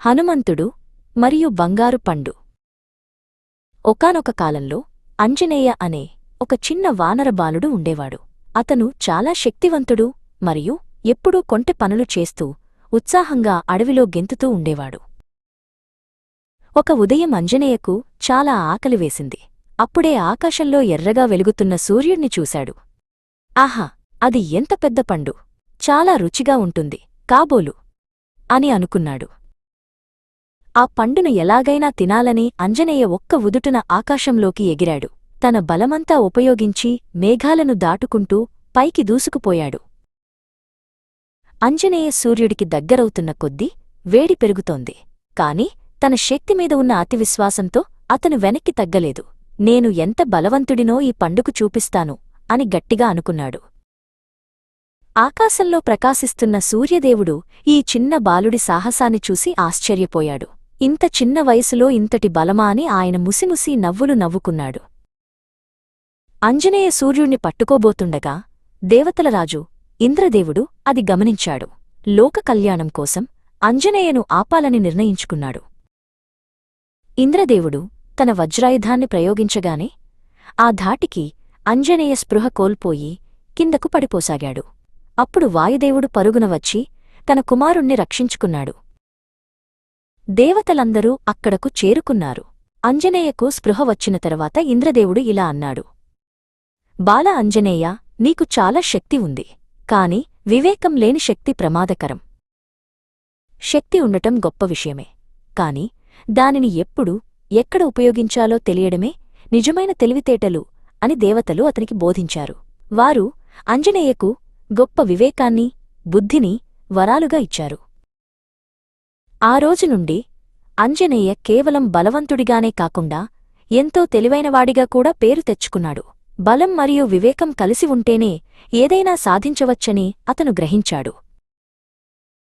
హనుమంతుడు మరియు బంగారు పండు. ఒకానొక కాలంలో అంజనేయ అనే ఒక చిన్న వానర బాలుడు ఉండేవాడు. అతను చాలా శక్తివంతుడు మరియు ఎప్పుడూ కొంటె పనులు చేస్తూ ఉత్సాహంగా అడవిలో గెంతుతూ ఉండేవాడు. ఒక ఉదయం అంజనేయకు చాలా ఆకలివేసింది. అప్పుడే ఆకాశంలో ఎర్రగా వెలుగుతున్న సూర్యుణ్ణి చూశాడు. ఆహా, అది ఎంత పెద్ద పండు! చాలా రుచిగా ఉంటుంది కాబోలు అని అనుకున్నాడు. ఆ పండును ఎలాగైనా తినాలని అంజనేయ ఒక్క ఉదుటున ఆకాశంలోకి ఎగిరాడు. తన బలమంతా ఉపయోగించి మేఘాలను దాటుకుంటూ పైకి దూసుకుపోయాడు. అంజనేయ సూర్యుడికి దగ్గరవుతున్న కొద్దీ వేడి పెరుగుతోంది. కాని తన శక్తిమీద ఉన్న అతివిశ్వాసంతో అతను వెనక్కి తగ్గలేదు. నేను ఎంత బలవంతుడినో ఈ పండుకు చూపిస్తాను అని గట్టిగా అనుకున్నాడు. ఆకాశంలో ప్రకాశిస్తున్న సూర్యదేవుడు ఈ చిన్న బాలుడి సాహసాన్ని చూసి ఆశ్చర్యపోయాడు. ఇంత చిన్న వయసులో ఇంతటి బలమా అని ఆయన ముసిముసి నవ్వులు నవ్వుకున్నాడు. అంజనేయ సూర్యుణ్ణి పట్టుకోబోతుండగా దేవతలరాజు ఇంద్రదేవుడు అది గమనించాడు. లోక కళ్యాణం కోసం అంజనేయను ఆపాలని నిర్ణయించుకున్నాడు. ఇంద్రదేవుడు తన వజ్రాయుధాన్ని ప్రయోగించగానే ఆ ధాటికి అంజనేయ స్పృహ కోల్పోయి కిందకు పడిపోసాగాడు. అప్పుడు వాయుదేవుడు పరుగున వచ్చి తన కుమారుణ్ణి రక్షించుకున్నాడు. దేవతలందరూ అక్కడకు చేరుకున్నారు. అంజనేయకు స్పృహ వచ్చిన తరువాత ఇంద్రదేవుడు ఇలా అన్నాడు. బాల అంజనేయ, నీకు చాలా శక్తి ఉంది. కాని వివేకం లేని శక్తి ప్రమాదకరం. శక్తి ఉండటం గొప్ప విషయమే, కాని దానిని ఎప్పుడు ఎక్కడ ఉపయోగించాలో తెలియడమే నిజమైన తెలివితేటలు అని దేవతలు అతనికి బోధించారు. వారు అంజనేయకు గొప్ప వివేకాన్ని, బుద్ధిని వరాలుగా ఇచ్చారు. ఆ రోజు నుండి అంజనేయ కేవలం బలవంతుడిగానే కాకుండా ఎంతో తెలివైనవాడిగా కూడా పేరు తెచ్చుకున్నాడు. బలం మరియు వివేకం కలిసి ఉంటేనే ఏదైనా సాధించవచ్చని అతను గ్రహించాడు.